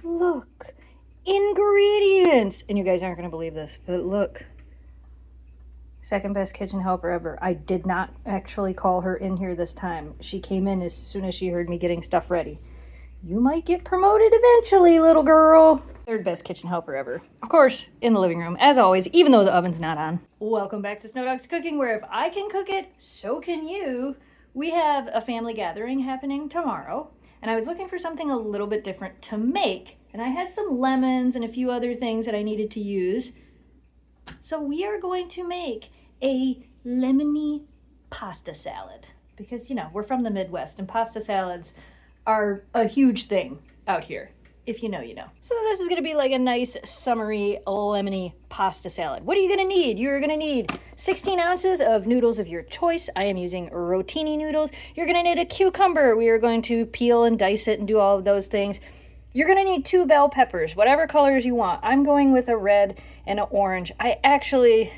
Look, ingredients. And you guys aren't going to believe this, but look. Second best kitchen helper ever. I did not actually call her in here this time. She came in as soon as she heard me getting stuff ready. You might get promoted eventually, little girl. Third best kitchen helper ever. Of course, in the living room, as always, even though the oven's not on. Welcome back to Snow Dog's Cooking, where if I can cook it, so can you. We have a family gathering happening tomorrow, and I was looking for something a little bit different to make, and I had some lemons and a few other things that I needed to use. So we are going to make a lemony pasta salad because, you know, we're from the Midwest and pasta salads are a huge thing out here. If you know, you know. So this is going to be like a nice summery lemony pasta salad. What are you going to need? You're going to need 16 ounces of noodles of your choice. I am using rotini noodles. You're going to need a cucumber. We are going to peel and dice it and do all of those things. You're going to need 2 bell peppers, whatever colors you want. I'm going with a red and an orange. I'm going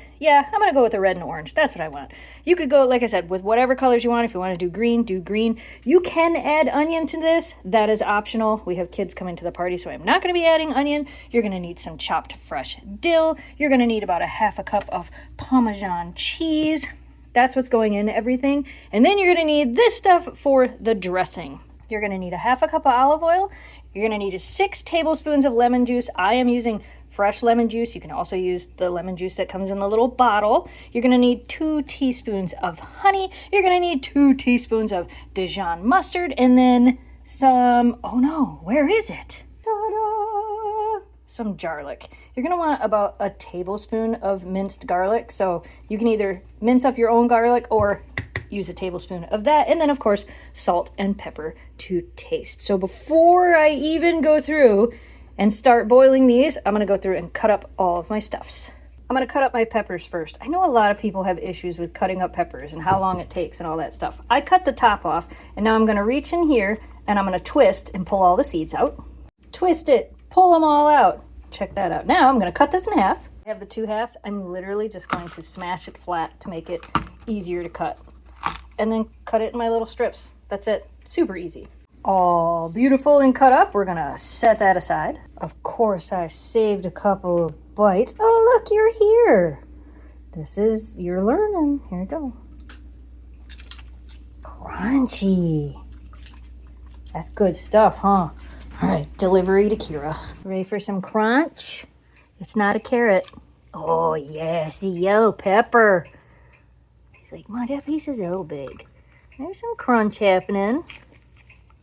to go with a red and orange. That's what I want. You could go, like I said, with whatever colors you want. If you want to do green, do green. You can add onion to this. That is optional. We have kids coming to the party, so I'm not going to be adding onion. You're going to need some chopped fresh dill. You're going to need about a half a cup of Parmesan cheese. That's what's going in everything. And then you're going to need this stuff for the dressing. You're going to need a half a cup of olive oil. You're going to need 6 tablespoons of lemon juice. I am using fresh lemon juice. You can also use the lemon juice that comes in the little bottle. You're going to need 2 teaspoons of honey. You're going to need 2 teaspoons of Dijon mustard. And then some, oh no, where is it? Ta-da! Some garlic. You're going to want about a tablespoon of minced garlic. So you can either mince up your own garlic or use a tablespoon of that, and then of course salt and pepper to taste. So before I even go through and start boiling these, I'm going to go through and cut up all of my stuffs. I'm going to cut up my peppers first. I know a lot of people have issues with cutting up peppers and how long it takes and all that stuff. I cut the top off, and now I'm going to reach in here and I'm going to twist and pull all the seeds out. Twist it, pull them all out. Check that out. Now I'm going to cut this in half. I have the 2 halves. I'm literally just going to smash it flat to make it easier to cut. And then cut it in my little strips. That's it. Super easy. All beautiful and cut up. We're gonna set that aside. Of course, I saved a couple of bites. Oh, look, you're here. You're learning. Here we go. Crunchy. That's good stuff, huh? All right, delivery to Kira. Ready for some crunch? It's not a carrot. Oh, yes, the yellow pepper. Like, my, that piece is so big. There's some crunch happening.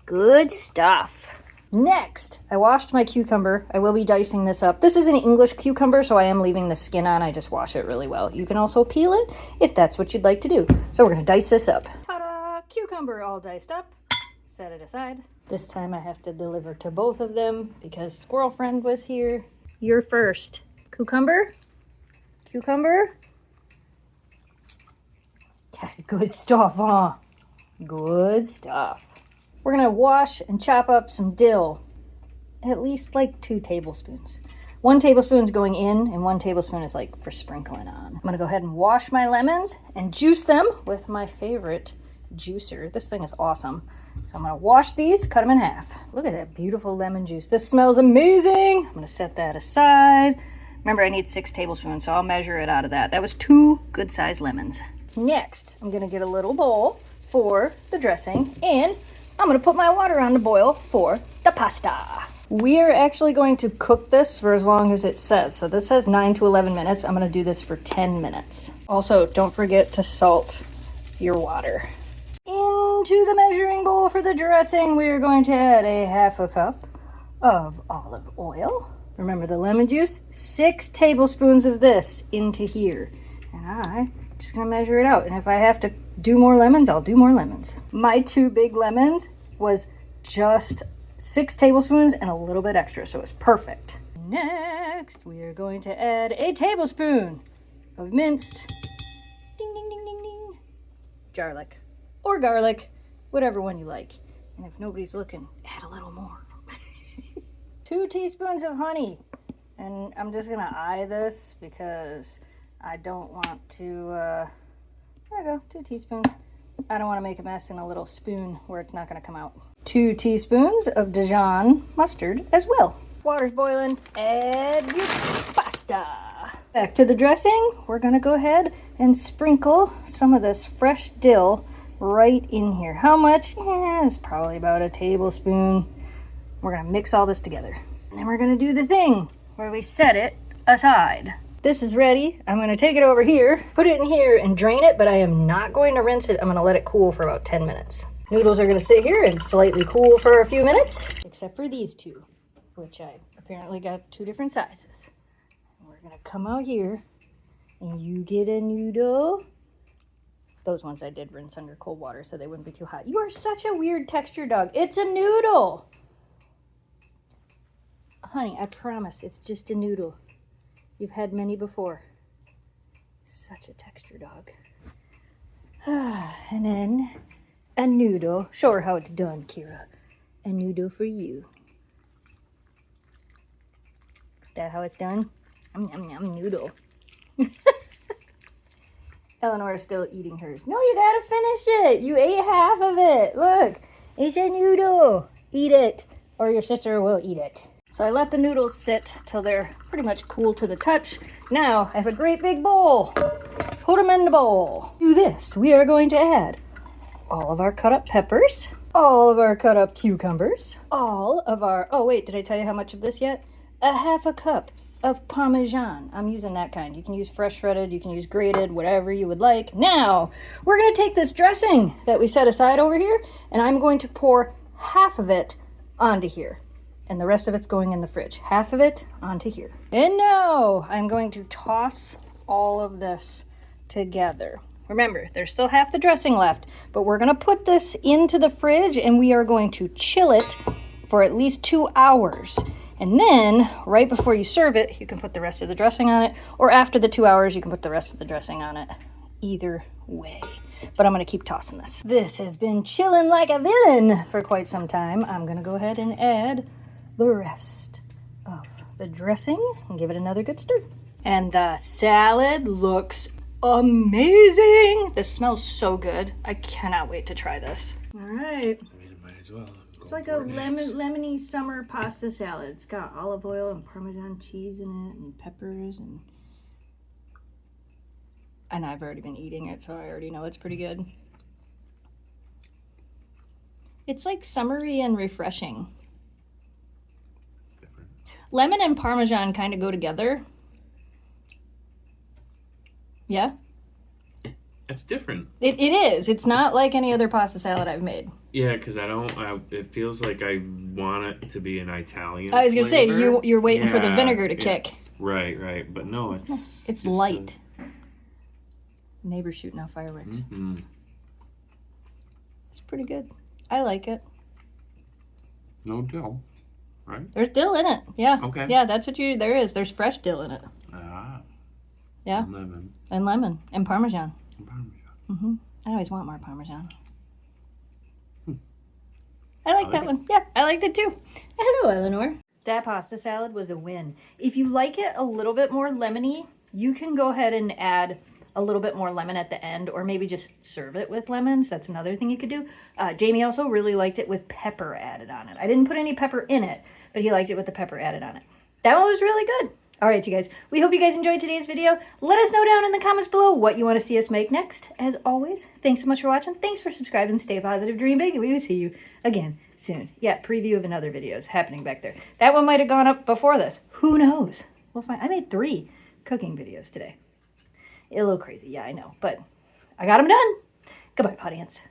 Good stuff. Next, I washed my cucumber. I will be dicing this up. This is an English cucumber, so I am leaving the skin on. I just wash it really well. You can also peel it if that's what you'd like to do. So we're going to dice this up. Ta-da! Cucumber all diced up. Set it aside. This time I have to deliver to both of them because Squirrel Friend was here. You're first. Cucumber? Cucumber? That's good stuff, huh? Good stuff. We're going to wash and chop up some dill. At least like 2 tablespoons. 1 tablespoon is going in and 1 tablespoon is like for sprinkling on. I'm going to go ahead and wash my lemons and juice them with my favorite juicer. This thing is awesome. So I'm going to wash these, cut them in half. Look at that beautiful lemon juice. This smells amazing. I'm going to set that aside. Remember, I need 6 tablespoons, so I'll measure it out of that. That was 2 good-sized lemons. Next, I'm going to get a little bowl for the dressing, and I'm going to put my water on to boil for the pasta. We are actually going to cook this for as long as it says. So this says 9 to 11 minutes. I'm going to do this for 10 minutes. Also, don't forget to salt your water. Into the measuring bowl for the dressing, we are going to add a half a cup of olive oil. Remember the lemon juice? 6 tablespoons of this into here. And I'm just going to measure it out. And if I have to do more lemons, I'll do more lemons. My 2 big lemons was just 6 tablespoons and a little bit extra, so it's perfect. Next, we are going to add a tablespoon of minced ding, ding, ding, ding, ding, garlic. Or garlic, whatever one you like. And if nobody's looking, add a little more. 2 teaspoons of honey. And I'm just going to eye this because I don't want to, there we go, 2 teaspoons. I don't want to make a mess in a little spoon where it's not going to come out. 2 teaspoons of Dijon mustard as well. Water's boiling. Add your pasta. Back to the dressing. We're gonna go ahead and sprinkle some of this fresh dill right in here. How much? It's probably about a tablespoon. We're gonna mix all this together. And then we're gonna do the thing where we set it aside. This is ready. I'm gonna take it over here, put it in here and drain it, but I am not going to rinse it. I'm gonna let it cool for about 10 minutes. Noodles are gonna sit here and slightly cool for a few minutes, except for these two, which I apparently got 2 different sizes. We're gonna come out here and you get a noodle. Those ones I did rinse under cold water so they wouldn't be too hot. You are such a weird texture dog. It's a noodle. Honey, I promise it's just a noodle. You've had many before. Such a texture dog. And then a noodle. Show her how it's done, Kira. A noodle for you. Is that how it's done? Yum, yum, noodle. Eleanor is still eating hers. No, you gotta finish it. You ate half of it. Look, it's a noodle. Eat it, or your sister will eat it. So I let the noodles sit till they're pretty much cool to the touch. Now I have a great big bowl. Put them in the bowl. Do this. We are going to add all of our cut up peppers, all of our cut up cucumbers, all of our, oh wait, did I tell you how much of this yet? A half a cup of Parmesan. I'm using that kind. You can use fresh shredded, you can use grated, whatever you would like. Now, we're gonna take this dressing that we set aside over here, and I'm going to pour half of it onto here. And the rest of it's going in the fridge. Half of it onto here. And now I'm going to toss all of this together. Remember, there's still half the dressing left, but we're gonna put this into the fridge and we are going to chill it for at least 2 hours. And then, right before you serve it, you can put the rest of the dressing on it, or after the 2 hours, you can put the rest of the dressing on it. Either way. But I'm gonna keep tossing this. This has been chilling like a villain for quite some time. I'm gonna go ahead and add the rest of the dressing and give it another good stir. And the salad looks amazing. This smells so good. I cannot wait to try this. All right. I mean, it might as well. It's like a lemony summer pasta salad. It's got olive oil and Parmesan cheese in it and peppers and I've already been eating it, so I already know it's pretty good. It's like summery and refreshing. Different. Lemon and Parmesan kind of go together. Yeah? It's different. It is. It's not like any other pasta salad I've made. Yeah, because it feels like I want it to be an Italian I was going to say, flavor. you're waiting for the vinegar to kick. Right. But no, It's light. Neighbor's shooting off fireworks. Mm-hmm. It's pretty good. I like it. No dill, right? There's dill in it. Yeah. Okay. Yeah, that's what there is. There's fresh dill in it. Ah. Yeah. And lemon. And Parmesan. And Parmesan. Mm-hmm. I always want more Parmesan. I like that one. Yeah, I liked it too. Hello, Eleanor. That pasta salad was a win. If you like it a little bit more lemony, you can go ahead and add a little bit more lemon at the end, or maybe just serve it with lemons. That's another thing you could do. Jamie also really liked it with pepper added on it. I didn't put any pepper in it, but he liked it with the pepper added on it. That one was really good. All right, you guys. We hope you guys enjoyed today's video. Let us know down in the comments below what you want to see us make next. As always, thanks so much for watching. Thanks for subscribing. Stay positive, dream big, and we will see you again soon. Yeah, preview of another video is happening back there. That one might have gone up before this. Who knows? We'll find. I made 3 cooking videos today. A little crazy, yeah, I know, but I got them done. Goodbye, audience.